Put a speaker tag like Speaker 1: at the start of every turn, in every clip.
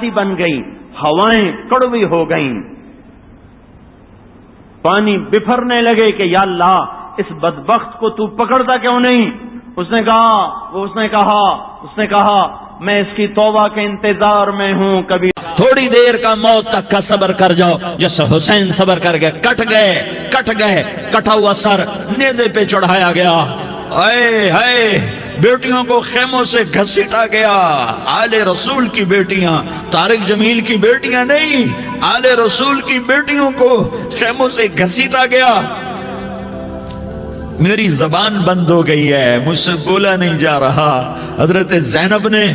Speaker 1: کھٹی بن گئی، ہوائیں کڑوی ہو گئیں، پانی بفرنے لگے کہ یا اللہ اس بدبخت کو تو پکڑتا کیوں نہیں؟ اس نے کہا میں اس کی توبہ کے انتظار میں ہوں، کبھی
Speaker 2: تھوڑی دیر کا موت تک کا صبر کر جاؤ، جیسے حسین صبر کر گئے، کٹ گئے، کٹا ہوا سر نیزے پہ چڑھایا گیا، بیٹیوں کو خیموں سے گھسیٹا گیا، آل رسول کی بیٹیاں، طارق جمیل کی بیٹیاں نہیں، آل رسول کی بیٹیوں کو خیموں سے گھسیٹا گیا۔ میری زبان بند ہو گئی ہے، مجھ سے بولا نہیں جا رہا۔ حضرت زینب نے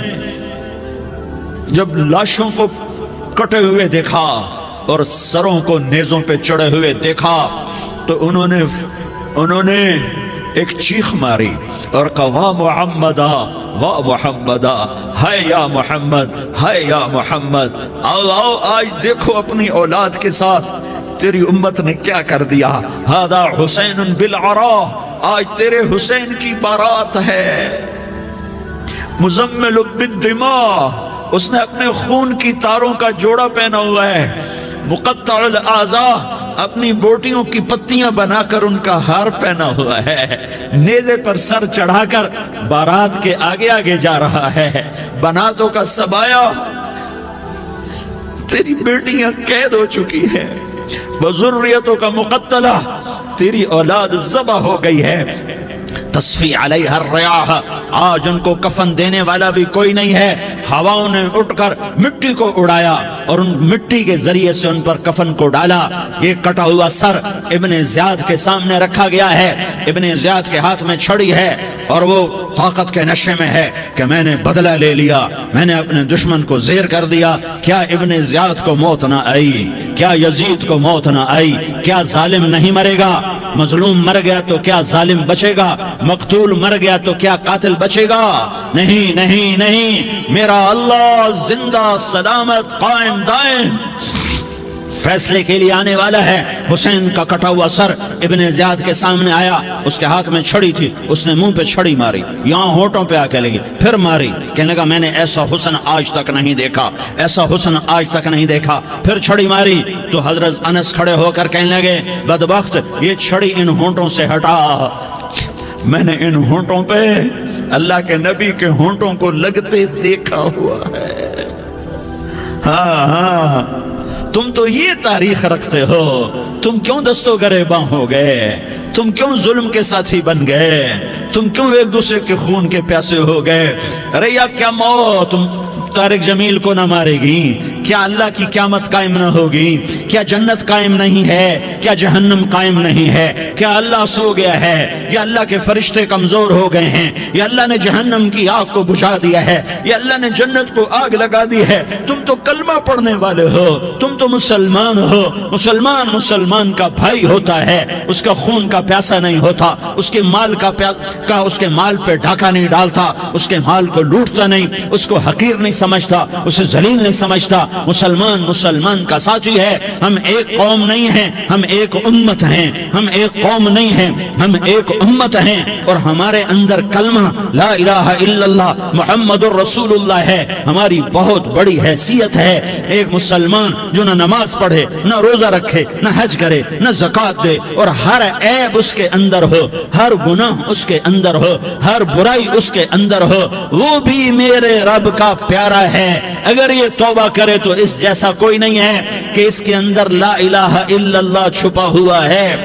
Speaker 2: جب لاشوں کو کٹے ہوئے دیکھا اور سروں کو نیزوں پہ چڑھے ہوئے دیکھا تو انہوں نے ایک چیخ ماری اور کہا واہ محمدہ، واہ محمدہ، ہے یا محمد، ہے یا محمد۔ آؤ آج دیکھو اپنی اولاد کے ساتھ تیری امت نے کیا کر دیا۔ ہذا حسین بالعراء، آج تیرے حسین کی بارات ہے۔ مزمل بالدماء، اس نے اپنے خون کی تاروں کا جوڑا پہنا ہوا ہے۔ مقطع الاعضاء، اپنی بوٹیوں کی پتیاں بنا کر ان کا ہار پہنا ہوا ہے۔ نیزے پر سر چڑھا کر بارات کے آگے آگے جا رہا ہے۔ بناتوں کا سبایا، تیری بیٹیاں قید ہو چکی ہے، وذریتوں کا مقتلہ، تیری اولاد ذبح ہو گئی ہے۔ تصفی علیہ الریاح، آج ان کو کفن دینے والا بھی کوئی نہیں ہے۔ ہواؤں نے اٹھ کر مٹی کو اڑایا اور ان مٹی کے ذریعے سے ان پر کفن کو ڈالا۔ یہ کٹا ہوا سر ابن زیاد کے سامنے رکھا گیا ہے۔ ابن زیاد کے ہاتھ میں چھڑی ہے اور وہ طاقت کے نشے میں ہے کہ میں نے بدلہ لے لیا، میں نے اپنے دشمن کو زیر کر دیا۔ کیا ابن زیاد کو موت نہ آئی؟ کیا یزید کو موت نہ آئی؟ کیا ظالم نہیں مرے گا؟ مظلوم مر گیا تو کیا ظالم بچے گا؟ مقتول مر گیا تو کیا قاتل بچے گا؟ نہیں نہیں نہیں، میرا اللہ زندہ سلامت قائم دائم فیصلے کے لیے آنے والا ہے۔ حسین کا کٹا ہوا سر ابن زیاد کے سامنے آیا، اس کے ہاتھ میں چھڑی تھی، اس نے منہ پہ چھڑی ماری، یہاں ہونٹوں پہ آ کے لگی، پھر ماری، کہنے لگا میں نے ایسا حسن آج تک نہیں دیکھا، ایسا حسن آج تک نہیں دیکھا، پھر چھڑی ماری تو حضرت انس کھڑے ہو کر کہنے لگے بدبخت یہ چھڑی ان ہونٹوں سے ہٹا، میں نے ان ہونٹوں پہ اللہ کے نبی کے ہونٹوں کو لگتے دیکھا ہوا ہے۔ ہاں تم تو یہ تاریخ رکھتے ہو، تم کیوں دستوں گریباں ہو گئے؟ تم کیوں ظلم کے ساتھی بن گئے؟ تم کیوں ایک دوسرے کے خون کے پیاسے ہو گئے؟ ارے یا کیا موت طارق جمیل کو نہ مارے گی؟ کیا اللہ کی قیامت قائم نہ ہوگی؟ کیا جنت قائم نہیں ہے؟ کیا جہنم قائم نہیں ہے؟ کیا اللہ سو گیا ہے؟ یا اللہ کے فرشتے کمزور ہو گئے ہیں؟ یا اللہ نے جہنم کی آگ کو بجھا دیا ہے؟ یا اللہ نے جنت کو آگ لگا دی ہے؟ تم تو کلمہ پڑھنے والے ہو، تم تو مسلمان ہو۔ مسلمان کا بھائی ہوتا ہے، اس کا خون کا پیاسا نہیں ہوتا، اس کے مال اس کے مال پہ ڈاکہ نہیں ڈالتا، اس کے مال کو لوٹتا نہیں، اس کو حقیر نہیں سمجھتا، اسے ذلیل نہیں سمجھتا۔ مسلمان کا ساتھی ہے۔ ہم ایک قوم نہیں ہیں، ہم ایک امت ہیں، ہم ایک قوم نہیں ہیں، ہم ایک امت ہیں، اور ہمارے اندر کلمہ لا الہ الا اللہ محمد الرسول اللہ ہے۔ ہماری بہت بڑی حیثیت ہے۔ ایک مسلمان جو نہ نماز پڑھے، نہ روزہ رکھے، نہ حج کرے، نہ زکوٰۃ دے، اور ہر عیب اس کے اندر ہو، ہر گناہ اس کے اندر ہو، ہر برائی اس کے اندر ہو، وہ بھی میرے رب کا پیارا ہے۔ اگر یہ توبہ کرے تو اس جیسا کوئی نہیں ہے کہ اس کے اندر لا الہ الا اللہ چھپا ہوا ہے۔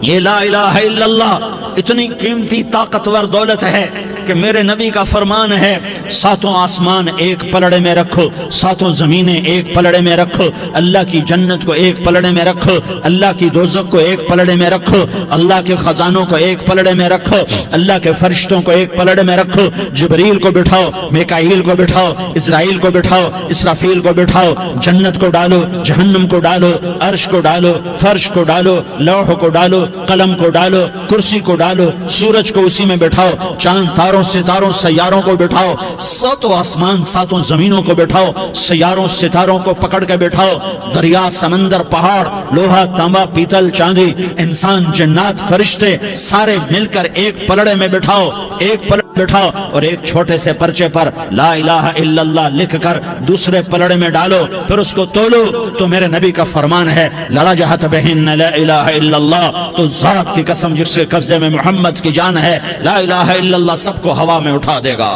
Speaker 2: یہ لا الہ الا اللہ اتنی قیمتی طاقتور دولت ہے کہ میرے نبی کا فرمان ہے ساتوں آسمان ایک پلڑے میں رکھو، ساتوں زمینیں ایک پلڑے میں رکھو، اللہ کی جنت کو ایک پلڑے میں رکھو، اللہ کی دوزخ کو ایک پلڑے میں رکھو، اللہ کے خزانوں کو ایک پلڑے میں رکھو، اللہ کے فرشتوں کو ایک پلڑے میں رکھو، جبریل کو بٹھاؤ، میکائیل کو بٹھاؤ، اسرائیل کو بٹھاؤ، اسرافیل کو بٹھاؤ، جنت کو ڈالو، جہنم کو ڈالو، عرش کو ڈالو، فرش کو ڈالو، لوح کو ڈالو، قلم کو ڈالو، کرسی کو ڈالو، سورج کو اسی میں بٹھاؤ، چاند تاروں ستاروں سیاروں کو بٹھاؤ، ساتوں آسمان ساتوں زمینوں کو بٹھاؤ، سیاروں ستاروں کو پکڑ کے بٹھاؤ، دریا سمندر پہاڑ لوہا تانبا پیتل چاندی انسان جنات فرشتے سارے مل کر ایک پلڑے میں بٹھاؤ، ایک پلڑے بٹھاؤ اور ایک چھوٹے سے پرچے پر لا الہ الا اللہ لکھ کر دوسرے پلڑے میں ڈالو، پھر اس کو تولو تو میرے نبی کا فرمان ہے لرجحت بہن لا الہ الا اللہ، تو ذات کی قسم جس کے قبضے میں محمد کی جان ہے، لا الہ الا اللہ سب کو ہوا میں اٹھا دے گا۔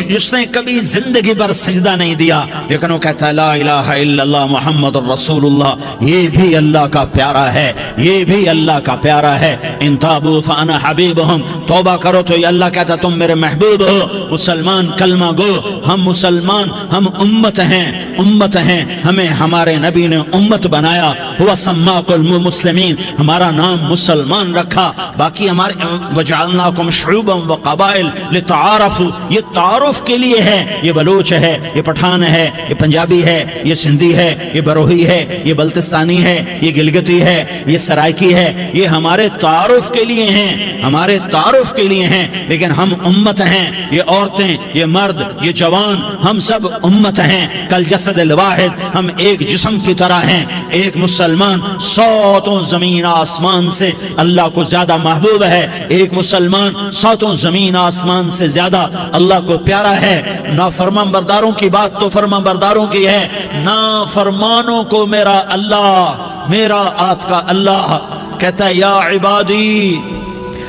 Speaker 2: جس نے کبھی زندگی پر سجدہ نہیں دیا لیکن وہ کہتا ہے لا الہ الا اللہ محمد الرسول اللہ، یہ بھی اللہ کا پیارا ہے، یہ بھی اللہ کا پیارا ہے۔ ان تابوا فانا حبیبہم، توبہ کرو تو یہ اللہ کہتا تم میرے محبوب ہو۔ مسلمان کلمہ گو، ہم مسلمان، ہم امت ہیں، امت ہیں، ہمیں ہمارے نبی نے امت بنایا، ہوا سماکم المسلمین، ہمارا نام مسلمان رکھا، باقی ہمارے وجعلناکم شعوبا وقبائل لتعارفوا، یہ تعارف کے لیے ہے، یہ بلوچ ہے، یہ پٹھان ہے، یہ پنجابی ہے، یہ سندھی ہے، یہ بروہی ہے، یہ بلتستانی ہے، یہ گلگتی ہے، یہ سرائکی ہے، یہ ہمارے تعارف کے لیے ہیں، ہمارے تعارف کے لیے ہیں، لیکن ہم امت ہیں، یہ عورتیں، یہ مرد، یہ جوان، ہم سب امت ہیں، کل جسد الواحد، ہم ایک جسم کی طرح ہیں۔ ایک مسلمان ساتوں زمین آسمان سے اللہ کو زیادہ محبوب ہے، ایک مسلمان ساتوں زمین آسمان سے زیادہ اللہ کو پیارا ہے۔ نافرمان برداروں کی بات تو فرمان برداروں کی ہے، نافرمانوں کو میرا اللہ، میرا آپ کا اللہ کہتا ہے یا عبادی،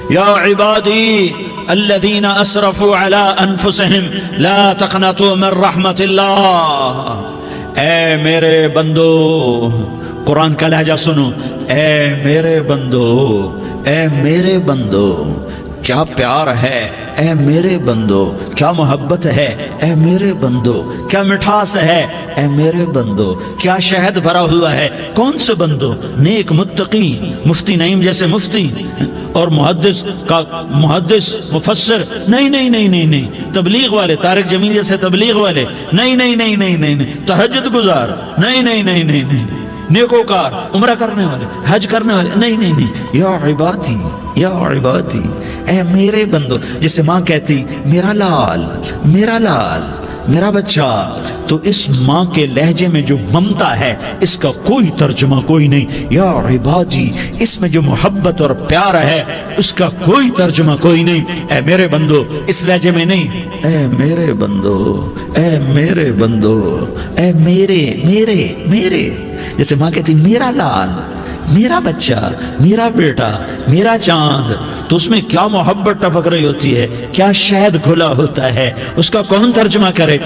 Speaker 2: یا عبادی الذین اسرفوا علی انفسہم لا تقنطوا من رحمت اللہ، اے میرے بندو، قرآن کا لہجہ سنو، اے میرے بندو، اے میرے بندو، کیا پیار ہے، اے میرے بندو، کیا محبت ہے، اے میرے بندو، کیا مٹھاس ہے، اے میرے بندو، کیا شہد بھرا ہوا ہے۔ کون سے بندو؟ نیک متقی، مفتی نعیم جیسے مفتی اور محدث کا محدث مفسر، نہیں نہیں نہیں نہیں نہیں، تبلیغ والے، طارق جمیل جیسے تبلیغ والے، نہیں نہیں نہیں نہیں نہیں، تہجد گزار، نہیں نہیں نہیں نہیں نہیں، نیکوکار، عمرہ کرنے والے، حج کرنے والے، نہیں نہیں نہیں، یا عبادی، یا عبادی، اے میرے بندو، جسے ماں کہتی میرا لال، میرا لال، میرا بچہ، تو اس ماں کے لہجے میں جو ممتا ہے اس کا کوئی ترجمہ کوئی نہیں۔ یا عبادی، اس میں جو محبت اور پیار ہے اس کا کوئی ترجمہ کوئی نہیں۔ اے میرے بندو، اس لہجے میں نہیں، اے میرے بندو، اے میرے بندو، اے میرے میرے میرے، جیسے ماں کہتی میرا لال، میرا بچہ، میرا بیٹا، میرا چاند، تو اس میں کیا محبت ٹپک رہی ہوتی ہے، کیا شہد کھلا ہوتا ہے، اس کا کون ترجمہ کرے؟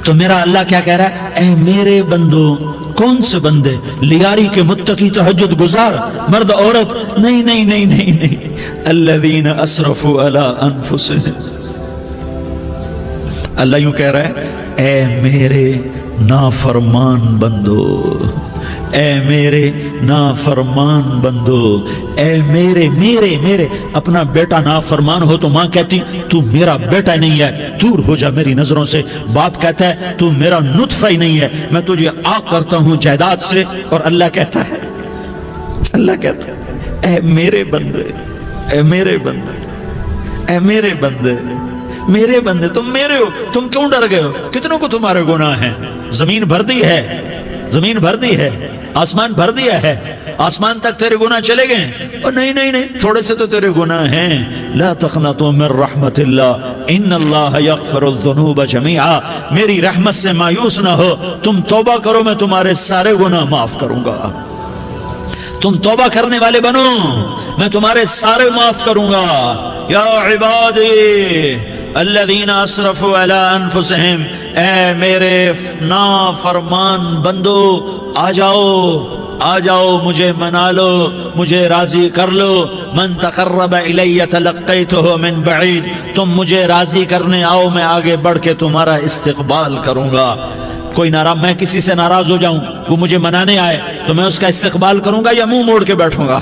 Speaker 2: تو میرا اللہ کیا کہہ رہا ہے، اے میرے بندو، کون سے بندے؟ لیاری کے متقی، تہجد گزار، مرد عورت، نہیں نہیں نہیں نہیں نہیں، الذین اسرفوا علی انفسہم، اللہ یوں کہہ رہا ہے اے میرے نافرمان بندو، اے میرے نافرمان بندو، اے میرے میرے میرے۔ اپنا بیٹا نافرمان ہو تو ماں کہتی تو میرا بیٹا نہیں ہے، دور ہو جا میری نظروں سے۔ باپ کہتا ہے تو میرا نطفہ ہی نہیں ہے، میں تجھے عاق کرتا ہوں جائیداد سے۔ اور اللہ کہتا ہے، اللہ کہتا ہے اے میرے بندے، اے میرے بندے، اے میرے بندے، میرے بندے، تم میرے ہو، تم کیوں ڈر گئے ہو؟ کتنوں کو تمہارے گناہ ہیں؟ زمین بھر دی ہے، زمین بھر دی ہے، آسمان بھر دیا ہے، آسمان تک تیرے گناہ چلے گئے؟ اور نہیں نہیں نہیں، تھوڑے سے تو تیرے گناہ ہیں۔ لا تقنطوا من رحمت اللہ ان اللہ یغفر الذنوب جميعا، میری رحمت سے مایوس نہ ہو، تم توبہ کرو میں تمہارے سارے گناہ معاف کروں گا۔ تم توبہ کرنے والے بنو، میں تمہارے سارے معاف کروں گا۔ یا عبادی الذین اسرفوا علی انفسہم، اے میرے نافرمان بندو، آ جاؤ، آ جاؤ، مجھے منا لو، مجھے راضی کر لو۔ من تقرب الی تلقیتہ من بعید، تم مجھے راضی کرنے آؤ، میں آگے بڑھ کے تمہارا استقبال کروں گا۔ کوئی ناراض، میں کسی سے ناراض ہو جاؤں، وہ مجھے منانے آئے تو میں اس کا استقبال کروں گا یا منہ موڑ کے بیٹھوں گا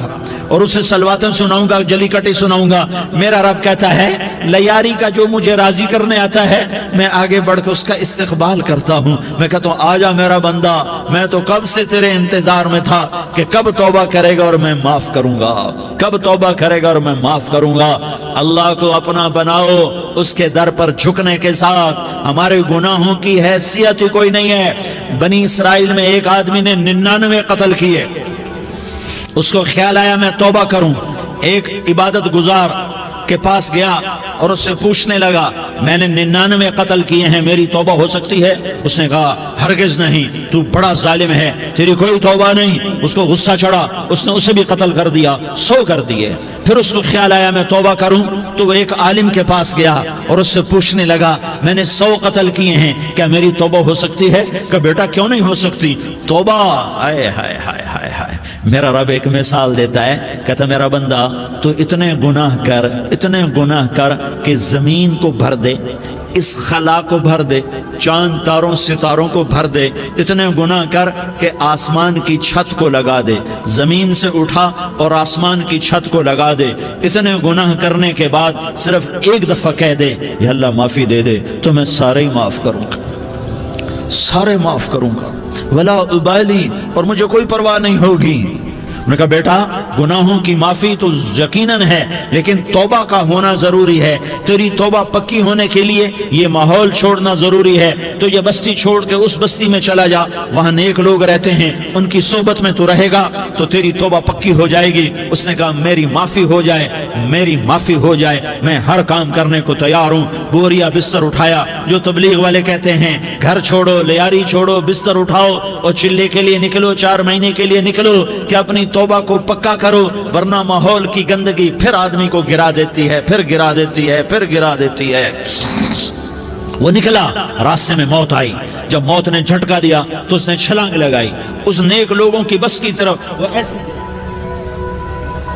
Speaker 2: اور اسے سلواتیں سناؤں گا، جلی کٹی سناؤں گا؟ میرا رب کہتا ہے لیاری کا جو مجھے راضی کرنے آتا ہے میں آگے بڑھ کے اس کا استقبال کرتا ہوں۔ میں کہتا ہوں آ جا میرا بندہ، میں تو کب سے تیرے انتظار میں تھا کہ کب توبہ کرے گا اور میں معاف کروں گا، کب توبہ کرے گا اور میں معاف کروں گا۔ اللہ کو اپنا بناؤ، اس کے در پر جھکنے کے ساتھ ہمارے گناہوں کی حیثیت ہی کوئی نہیں ہے۔ بنی اسرائیل میں ایک آدمی نے 99 قتل کیے، اس کو خیال آیا میں توبہ کروں۔ ایک عبادت گزار کے پاس گیا اور اس سے پوچھنے لگا میں نے 99 قتل کیے ہیں، میری توبہ ہو سکتی ہے؟ اس نے کہا ہرگز نہیں، تو بڑا ظالم ہے، تیری کوئی توبہ نہیں۔ اس کو غصہ چڑھا، اس نے اسے بھی قتل کر دیا، 100 کر دیے۔ پھر اس کو خیال آیا میں توبہ کروں، تو وہ ایک عالم کے پاس گیا اور اس سے پوچھنے لگا میں نے 100 قتل کیے ہیں، کیا میری توبہ ہو سکتی ہے؟ کہ بیٹا کیوں نہیں ہو سکتی توبہ؟ ہائے ہائے ہائے ہائے ہائے، میرا رب ایک مثال دیتا ہے، کہتا میرا بندہ تو اتنے گناہ کر کہ زمین کو بھر دے، اس خلا کو بھر دے، چاند تاروں ستاروں کو بھر دے، اتنے گناہ کر کہ آسمان کی چھت کو لگا دے، زمین سے اٹھا اور آسمان کی چھت کو لگا دے، اتنے گناہ کرنے کے بعد صرف ایک دفعہ کہہ دے یا اللہ معافی دے دے تو میں سارے ہی معاف کروں گا، سارے معاف کروں گا، ولا ابالی، اور مجھے کوئی پرواہ نہیں ہوگی۔ انہوں نے کہا بیٹا گناہوں کی معافی تو یقیناً ہے، لیکن توبہ کا ہونا ضروری ہے، تیری توبہ پکی ہونے کے لیے یہ ماحول چھوڑنا ضروری ہے، تو یہ بستی چھوڑ کے اس بستی میں چلا جا، وہاں نیک لوگ رہتے ہیں، ان کی صحبت میں تو رہے گا تو تیری توبہ پکی ہو جائے گی۔ اس نے کہا میری معافی ہو جائے، میری معافی ہو جائے، میں ہر کام کرنے کو تیار ہوں۔ بوریا بستر اٹھایا، جو تبلیغ والے کہتے ہیں گھر چھوڑو، لیاری چھوڑو، بستر اٹھاؤ اور چلے کے لیے نکلو، 4 مہینے کے لیے نکلو کہ اپنی توبہ کو پکا کرو، ورنہ ماحول کی گندگی پھر آدمی کو گرا دیتی ہے، پھر گرا دیتی ہے، پھر گرا دیتی ہے۔ وہ نکلا، راستے میں موت آئی، جب موت نے جھٹکا دیا تو اس نے چھلانگ لگائی اس نیک لوگوں کی بس کی طرف، وہ ایسے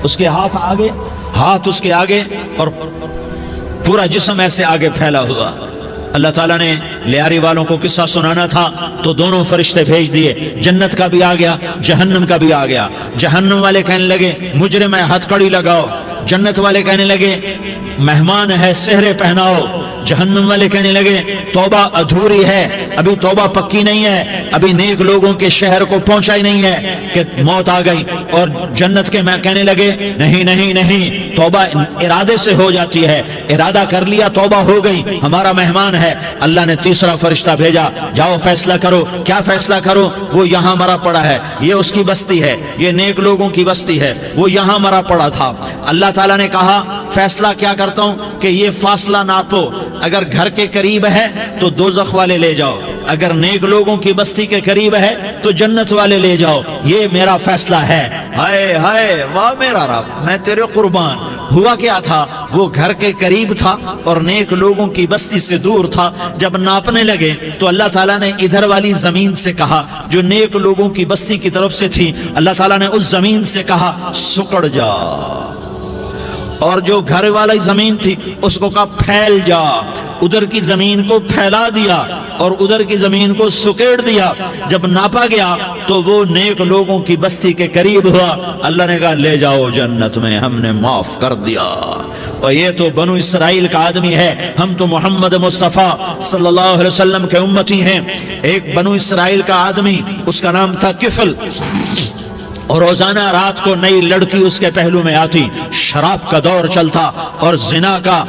Speaker 2: اس کے ہاتھ اس کے آگے اور پورا جسم ایسے آگے پھیلا ہوا۔ اللہ تعالیٰ نے لیاری والوں کو قصہ سنانا تھا تو دونوں فرشتے بھیج دیے، جنت کا بھی آ گیا، جہنم کا بھی آ گیا۔ جہنم والے کہنے لگے مجرم ہے ہتھ کڑی لگاؤ، جنت والے کہنے لگے مہمان ہے سہرے پہناؤ، جہنم والے کہنے لگے توبہ ادھوری ہے، ابھی توبہ پکی نہیں ہے، ابھی نیک لوگوں کے شہر کو پہنچا ہی نہیں ہے کہ موت آ گئی۔ اور جنت کے میں کہنے لگے نہیں نہیں نہیں، توبہ ارادے سے ہو جاتی ہے، ارادہ کر لیا توبہ ہو گئی، ہمارا مہمان ہے۔ اللہ نے تیسرا فرشتہ بھیجا، جاؤ فیصلہ کرو۔ کیا فیصلہ کرو؟ وہ یہاں مرا پڑا ہے، یہ اس کی بستی ہے، یہ نیک لوگوں کی بستی ہے، وہ یہاں مرا پڑا تھا۔ اللہ تعالیٰ نے کہا فیصلہ کیا کرتا ہوں کہ یہ فاصلہ ناپو، اگر گھر کے قریب ہے تو دوزخ والے لے جاؤ، اگر نیک لوگوں کی بستی کے قریب ہے تو جنت والے لے جاؤ، یہ میرا فیصلہ ہے۔ ہائے ہائے واہ میرا رب، میں تیرے قربان۔ ہوا کیا تھا؟ وہ گھر کے قریب تھا اور نیک لوگوں کی بستی سے دور تھا۔ جب ناپنے لگے تو اللہ تعالیٰ نے ادھر والی زمین سے کہا جو نیک لوگوں کی بستی کی طرف سے تھی، اللہ تعالیٰ نے اس زمین سے کہا سکڑ جا، اور جو گھر والی زمین تھی اس کو کہا پھیل جا، ادھر کی زمین کو پھیلا دیا اور ادھر کی زمین کو سکیڑ دیا۔ جب ناپا گیا تو وہ نیک لوگوں کی بستی کے قریب ہوا، اللہ نے کہا لے جاؤ جنت میں، ہم نے معاف کر دیا۔ اور یہ تو بنو اسرائیل کا آدمی ہے، ہم تو محمد مصطفیٰ صلی اللہ علیہ وسلم کے امتی ہیں۔ ایک بنو اسرائیل کا آدمی، اس کا نام تھا کفل، اور روزانہ رات کو نئی لڑکی اس کے پہلو میں آتی، شراب کا دور چلتا اور زنا کا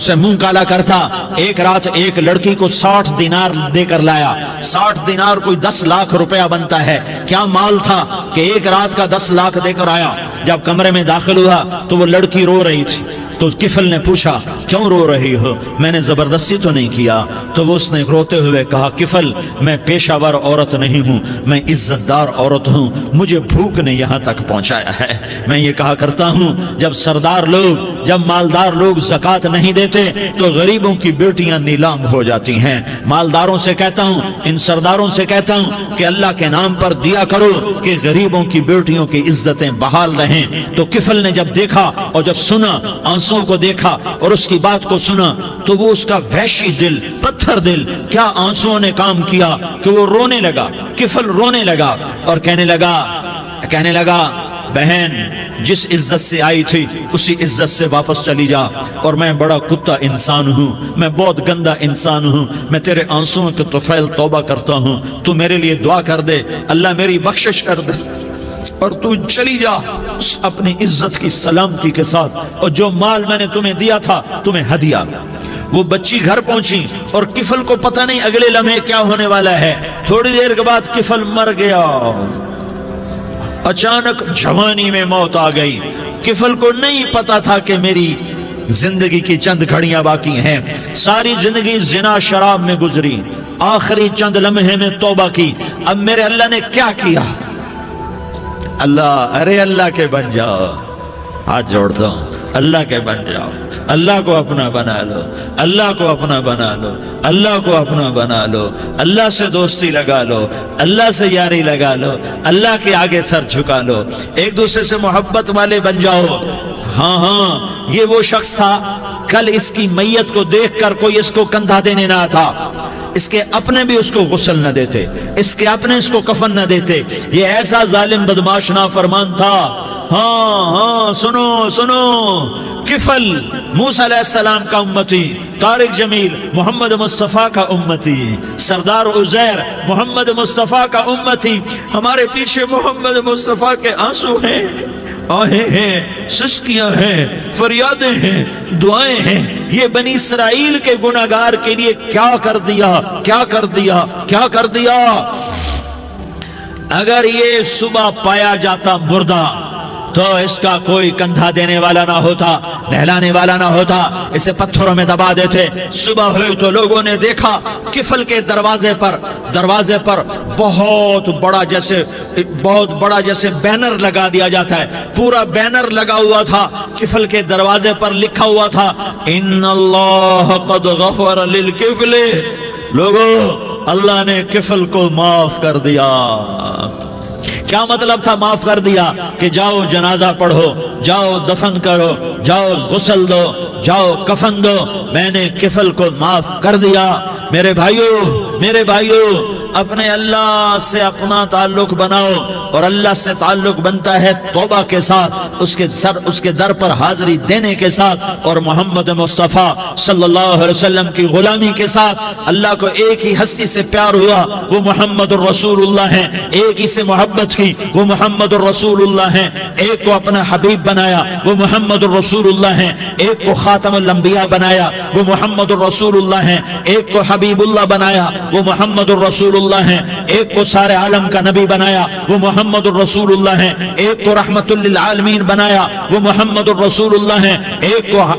Speaker 2: سے منہ کالا کرتا۔ ایک رات ایک لڑکی کو 60 دینار دے کر لایا، 60 دینار کوئی 10 لاکھ روپیہ بنتا ہے۔ کیا مال تھا کہ ایک رات کا 10 لاکھ دے کر آیا۔ جب کمرے میں داخل ہوا تو وہ لڑکی رو رہی تھی، تو کفل نے پوچھا کیوں رو رہی ہو؟ میں نے زبردستی تو نہیں کیا۔ تو وہ اس نے روتے ہوئے کہا کفل میں پیشہ ور عورت نہیں ہوں، میں عزت دار عورت ہوں، مجھے بھوک نے یہاں تک پہنچایا ہے۔ میں یہ کہا کرتا ہوں جب سردار لوگ، جب مالدار لوگ زکوٰۃ نہیں دیتے تو غریبوں کی بیٹیاں نیلام ہو جاتی ہیں۔ مالداروں سے کہتا ہوں، ان سرداروں سے کہتا ہوں کہ اللہ کے نام پر دیا کرو کہ غریبوں کی بیٹیوں کی عزتیں بحال رہیں۔ تو کفل نے جب دیکھا اور جب سنا، آنسو کو دیکھا اور اس کی بات کو سنا، تو وہ اس کا وحشی دل، پتھر دل، کیا آنسوؤں نے کام کیا کہ وہ رونے لگا۔ کفل رونے لگا اور کہنے لگا بہن جس عزت سے آئی تھی اسی عزت سے واپس چلی جا، اور میں بڑا کتا انسان ہوں، میں بہت گندا انسان ہوں، میں تیرے آنسوؤں کے طفیل توبہ کرتا ہوں، تو میرے لیے دعا کر دے، اللہ میری بخشش کر دے، اور تو چلی جا اپنی عزت کی سلامتی کے ساتھ، اور جو مال میں نے تمہیں دیا تھا تمہیں ہدیہ۔ وہ بچی گھر پہنچی اور کفل کو پتہ نہیں اگلے لمحے کیا ہونے والا ہے۔ تھوڑی دیر کے بعد کفل مر گیا، اچانک جوانی میں موت آ گئی۔ کفل کو نہیں پتا تھا کہ میری زندگی کی چند گھڑیاں باقی ہیں، ساری زندگی زنا شراب میں گزری، آخری چند لمحے میں توبہ کی، اب میرے اللہ نے کیا کیا؟ اللہ، ارے اللہ کے بن جاؤ، ہاتھ جوڑتا ہوں، اللہ کے بن جاؤ، اللہ کو اپنا بنا لو، اللہ کو اپنا بنا لو، اللہ کو اپنا بنا لو، اللہ سے دوستی لگا لو، اللہ سے یاری لگا لو، اللہ کے آگے سر جھکا لو، ایک دوسرے سے محبت والے بن جاؤ۔ ہاں ہاں، یہ وہ شخص تھا، کل اس کی میت کو دیکھ کر کوئی اس کو کندھا دینے نہ تھا، اس کے اپنے بھی اس کو غسل نہ دیتے، اس کے اپنے اس کو کفن نہ دیتے، یہ ایسا ظالم بدماش نافرمان تھا۔ ہاں ہاں، سنو سنو، کفل موسیٰ علیہ السلام کا امتی، طارق جمیل محمد مصطفیٰ کا امتی، سردار عزیر محمد مصطفیٰ کا امتی، ہمارے پیچھے محمد مصطفیٰ کے آنسو ہیں، آہیں ہیں، سسکیاں ہیں، فریادیں ہیں، دعائیں ہیں، یہ بنی اسرائیل کے گناہگار کے لیے کیا کر دیا، کیا کر دیا، کیا کر دیا۔ اگر یہ صبح پایا جاتا مردہ تو اس کا کوئی کندھا دینے والا نہ ہوتا، نہلانے والا نہ ہوتا، اسے پتھروں میں دبا دیتے۔ صبح ہوئی تو لوگوں نے دیکھا کفل کے دروازے پر بہت بڑا جیسے بینر لگا دیا جاتا ہے، پورا بینر لگا ہوا تھا، کفل کے دروازے پر لکھا ہوا تھا ان اللہ قد غفر للکفل، لوگوں اللہ نے کفل کو معاف کر دیا۔ کیا مطلب تھا معاف کر دیا؟ کہ جاؤ جنازہ پڑھو، جاؤ دفن کرو، جاؤ غسل دو، جاؤ کفن دو، میں نے کفل کو معاف کر دیا۔ میرے بھائیو، اپنے اللہ سے اپنا تعلق بناؤ، اور اللہ سے تعلق بنتا ہے توبہ کے ساتھ، اس کے در پر حاضری دینے کے ساتھ، اور محمد مصطفیٰ صلی اللہ علیہ وسلم کی غلامی کے ساتھ۔ اللہ کو ایک ہی ہستی سے پیار ہوا، وہ محمد الرسول اللہ ہیں، ایک ہی سے محبت کی، وہ محمد الرسول اللہ ہیں، ایک کو اپنا حبیب بنایا، وہ محمد الرسول اللہ ہیں، ایک کو خاتم الانبیاء بنایا، وہ محمد الرسول اللہ ہیں، ایک کو حبیب اللہ بنایا، وہ محمد الرسول اللہ ہیں، ایک کو سارے عالم کا نبی بنایا، وہ محمد الرسول اللہ ہیں، ایک کو رحمت للعالمین بنایا، وہ محمد الرسول اللہ ہیں،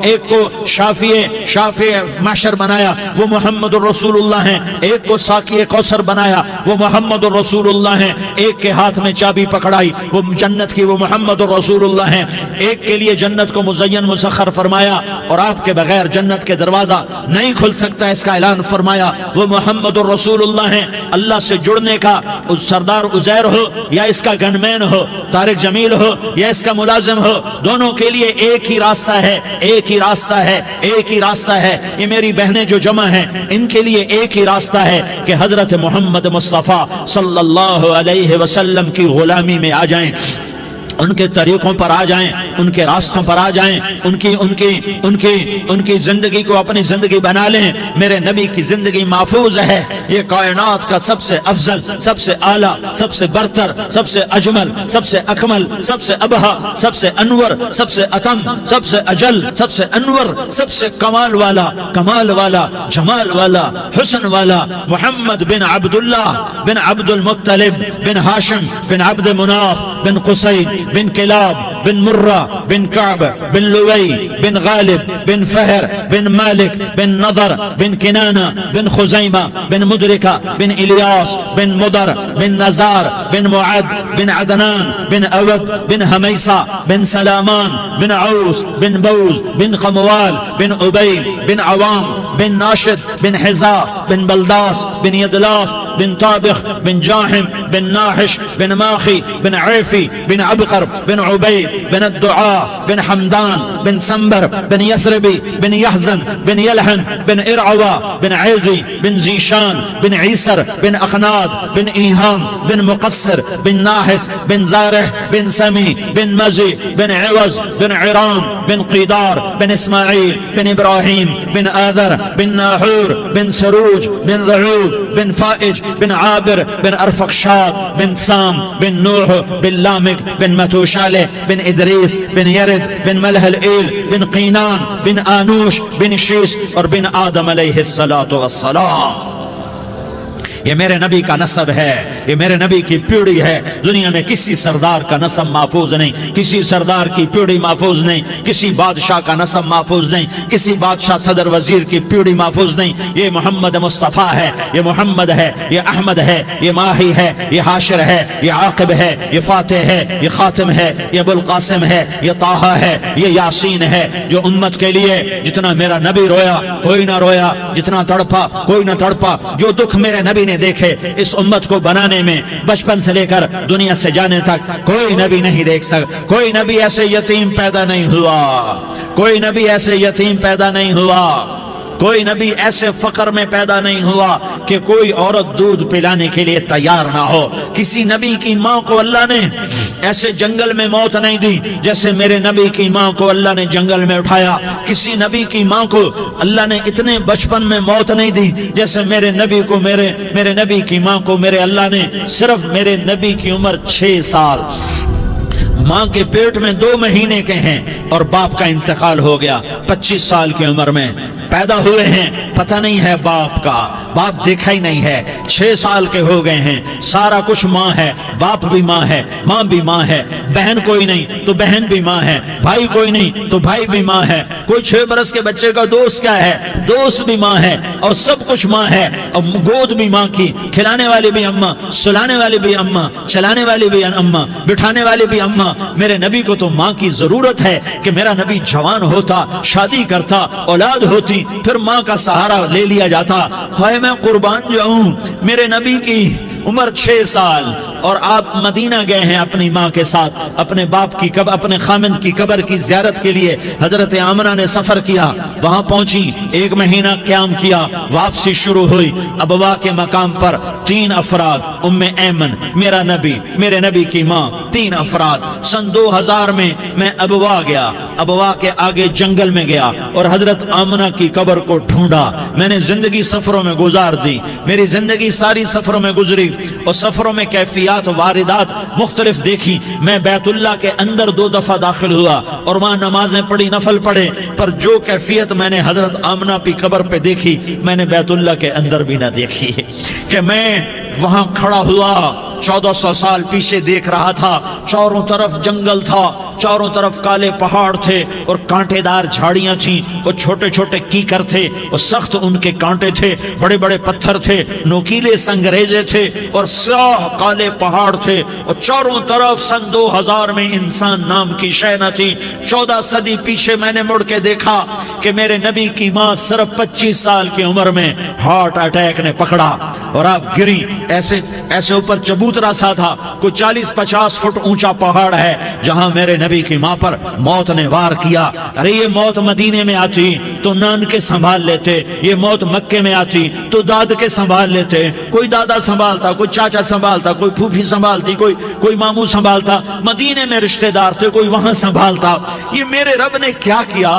Speaker 2: ایک کو شافع محشر بنایا، وہ محمد الرسول اللہ ہیں، ایک کو ساقی کوثر بنایا، وہ محمد الرسول اللہ ہیں، ایک کے ہاتھ میں چابی پکڑائی، وہ جنت کی، وہ محمد الرسول اللہ ہیں، ایک کے لیے جنت کو مزین مسخر فرمایا، اور آپ کے بغیر جنت کے دروازہ نہیں کھل سکتا، اس کا اعلان فرمایا، وہ محمد الرسول اللہ ہیں۔ اللہ سے جڑنے کا سردار عزیر ہو یا اس کا گن مین ہو، طارق جمیل ہو یا اس کا ملازم ہو، دونوں کے لیے ایک ہی راستہ ہے، ایک ہی راستہ ہے، ایک ہی راستہ ہے۔ یہ میری بہنیں جو جمع ہیں، ان کے لیے ایک ہی راستہ ہے کہ حضرت محمد مصطفیٰ صلی اللہ علیہ وسلم کی غلامی میں آ جائیں، ان کے طریقوں پر آ جائیں، ان کے راستوں پر آ جائیں، ان کی زندگی کو اپنی زندگی بنا لیں۔ میرے نبی کی زندگی محفوظ ہے، یہ کائنات کا سب سے افضل، سب سے اعلیٰ، سب سے برتر، سب سے اجمل، سب سے اکمل، سب سے ابہا، سب سے انور، سب سے اتم، سب سے اجل، سب سے انور، سب سے کمال والا، جمال والا، حسن والا، محمد بن عبداللہ بن عبد المطلب بن ہاشم بن عبد مناف بن قصی بن کلاب بن مرہ بن کعب بن لوی بن غالب بن فہر بن مالک بن نضر بن کنانہ بن خزیمہ بن مدرکہ بن الیاس بن مدر بن نزار بن معد بن عدنان بن اود بن حمیسہ بن سلامان بن عوس بن بوز بن قموال بن عبیل بن عوام بن ناشد بن حزا بن بلداس بن یدلاف بن طابخ بن جاحم بن ناحش بن ماخی بن عیفی بن عبقر بن عبید بن الدعاء بن حمدان بن سنبر بن یثربی بن یحزن بن یلحن بن ارعوا بن عیدی بن زیشان بن عیسر بن اقناد بن ایہام بن مقصر بن ناحس بن زارح بن سمی بن مزی بن عوض بن عرام بن قیدار بن اسماعیل بن ابراہیم بن آذر بن ناحور بن سروج بن رعوب بن فائج بن عابر بن ارفقشاد بن سام بن نوح بن لامک بن متوشالہ بن ادریس بن یرد بن ملح الایل بن قینان بن آنوش بن شیس اور بن آدم علیہ الصلاۃ والسلام۔ یہ میرے نبی کا نسب ہے، یہ میرے نبی کی پیڑھی ہے. دنیا میں کسی سردار کا نسب محفوظ نہیں, کسی سردار کی پیڑھی محفوظ نہیں, کسی بادشاہ کا نسب محفوظ نہیں, کسی بادشاہ صدر وزیر کی پیڑھی محفوظ نہیں. یہ محمد مصطفیٰ ہے, یہ محمد ہے, یہ احمد ہے, یہ ماہی ہے, یہ حاشر ہے, یہ عاقب ہے, یہ فاتح ہے, یہ خاتم ہے, یہ ابو القاسم ہے, یہ طٰہٰ ہے, یہ یاسین ہے. جو امت کے لیے جتنا میرا نبی رویا کوئی نہ رویا, جتنا تڑپا کوئی نہ تڑپا, جو دکھ میرے نبی نے دیکھے اس امت کو بنانے میں بچپن سے لے کر دنیا سے جانے تک کوئی نبی نہیں دیکھ سکتا. کوئی نبی ایسے یتیم پیدا نہیں ہوا, کوئی نبی ایسے یتیم پیدا نہیں ہوا, کوئی نبی ایسے فقر میں پیدا نہیں ہوا کہ کوئی عورت دودھ پلانے کے لیے تیار نہ ہو. کسی نبی کی ماں کو اللہ نے ایسے جنگل میں موت نہیں دی جیسے میرے نبی کی ماں کو اللہ نے جنگل میں اٹھایا. کسی نبی کی ماں کو اللہ نے اتنے بچپن میں موت نہیں دی جیسے میرے نبی کو میرے نبی کی ماں کو میرے اللہ نے صرف میرے نبی کی عمر 6 سال, ماں کے پیٹ میں 2 مہینے کے ہیں اور باپ کا انتقال ہو گیا 25 سال کی عمر میں پیدا ہوئے ہیں. پتہ نہیں ہے باپ کا, باپ دیکھا ہی نہیں ہے. 6 سال کے ہو گئے ہیں, سارا کچھ ماں ہے, باپ بھی ماں ہے, ماں بھی ماں ہے, بہن کوئی نہیں تو بہن بھی ماں ہے, بھائی کوئی نہیں تو بھائی بھی ماں ہے. کوئی 6 برس کے بچے کا دوست کیا ہے, دوست بھی ماں ہے, اور سب کچھ ماں ہے. اور گود بھی ماں کی, کھلانے والی بھی اماں, سلانے والی بھی اماں, چلانے والی بھی اماں, بٹھانے والی بھی اماں. میرے نبی کو تو ماں کی ضرورت ہے کہ میرا نبی جوان ہوتا, شادی کرتا, اولاد ہوتی, پھر ماں کا سہارا لے لیا جاتا. ہائے میں قربان جاؤں, میرے نبی کی عمر 6 سال اور آپ مدینہ گئے ہیں اپنی ماں کے ساتھ, اپنے باپ کی اپنے خامند کی قبر کی زیارت کے لیے. حضرت آمنہ نے سفر کیا, وہاں پہنچی, 1 مہینہ قیام کیا, واپسی شروع ہوئی. ابوا کے مقام پر 3 افراد, ام ایمن, میرا نبی, میرے نبی کی ماں, 3 افراد. سن 2000 میں ابوا گیا, ابوا کے آگے جنگل میں گیا اور حضرت آمنہ کی قبر کو ڈھونڈا. میں نے زندگی سفروں میں گزار دی, میری زندگی ساری سفروں میں گزری اور سفروں میں کیفیات واردات مختلف دیکھی. میں بیت اللہ کے اندر 2 دفعہ داخل ہوا اور وہاں نمازیں پڑھی, نفل پڑھے, پر جو کیفیت میں نے حضرت آمنہ کی قبر پہ دیکھی میں نے بیت اللہ کے اندر بھی نہ دیکھی. کہ میں وہاں کھڑا ہوا 1400 سال پیچھے دیکھ رہا تھا, چاروں طرف جنگل تھا, چاروں طرف کالے پہاڑ تھے اور کانٹے دار جھاڑیاں تھیں, اور چھوٹے چھوٹے کیکر تھے اور سخت ان کے کانٹے تھے, بڑے بڑے پتھر تھے, نوکیلے سنگریزے تھے اور سیاہ کالے پہاڑ تھے, اور چاروں طرف سن 2000 میں انسان نام کی شے نہ تھی. 14 صدی پیچھے میں نے مڑ کے دیکھا کہ میرے نبی کی ماں صرف 25 سال کی عمر میں ہارٹ اٹیک نے پکڑا اور آپ گری. ایسے اوپر چبوترا سا تھا, کوئی 40-50 فٹ اونچا پہاڑ ہے جہاں میرے نبی کی ماں پر موت نے وار کیا. ارے یہ موت مدینے میں آتی تو نان کے سنبھال لیتے, یہ موت مکے میں آتی تو داد کے سنبھال لیتے. کوئی دادا سنبھالتا, کوئی چاچا سنبھالتا, کوئی پھوپھی سنبھالتی, کوئی ماموں سنبھالتا. مدینے میں رشتہ دار تھے, کوئی وہاں سنبھالتا. یہ میرے رب نے کیا کیا,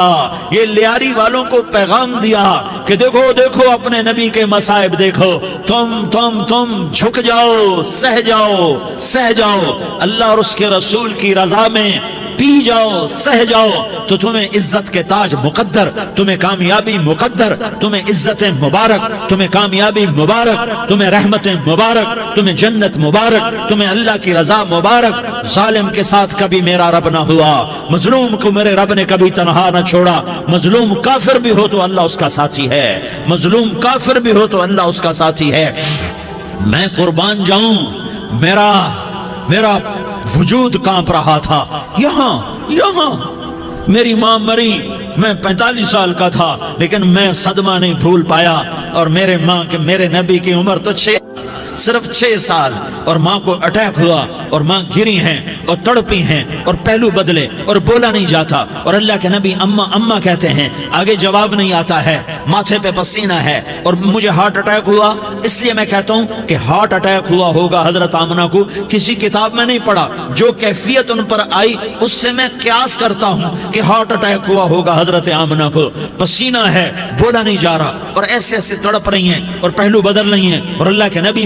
Speaker 2: یہ لیاری والوں کو پیغام دیا کہ دیکھو دیکھو اپنے نبی کے مصائب دیکھو, تم جھک جاؤ, سہ جاؤ, اللہ اور اس کے رسول کی رضا میں پی جاؤ, سہ جاؤ, تو تمہیں عزت کے تاج مقدر, تمہیں کامیابی مقدر, تمہیں عزت مبارک, تمہیں کامیابی مبارک, تمہیں رحمت مبارک, تمہیں جنت مبارک, تمہیں اللہ کی رضا مبارک. ظالم کے ساتھ کبھی میرا رب نہ ہوا, مظلوم کو میرے رب نے کبھی تنہا نہ چھوڑا. مظلوم کافر بھی ہو تو اللہ اس کا ساتھی ہے, مظلوم کافر بھی ہو تو اللہ اس کا ساتھی ہے. میں قربان جاؤں, میرا وجود کانپ رہا تھا. یہاں میری ماں مری, میں 45 سال کا تھا, لیکن میں صدمہ نہیں بھول پایا. اور میرے نبی کی عمر تو صرف 6 سال, اور ماں کو اٹیک ہوا اور ماں گری ہیں اور تڑپی ہیں اور پہلو بدلے اور بولا نہیں جاتا, اور اللہ کے نبی اماں کہتے ہیں, آگے جواب نہیں آتا ہے, ماتھے پہ پسینہ ہے. اور مجھے ہارٹ اٹیک ہوا, اس لیے میں کہتا ہوں کہ ہارٹ اٹیک ہوا ہوگا حضرت آمنہ کو, کسی کتاب میں نہیں پڑھا. جو کیفیت ان پر آئی اس سے میں قیاس کرتا ہوں کہ ہارٹ اٹیک ہوا ہوگا حضرت آمنہ کو. پسینہ ہے, بولا نہیں جا رہا, اور ایسے تڑپ رہی ہیں اور پہلو بدل رہی ہیں, اور اللہ کے نبی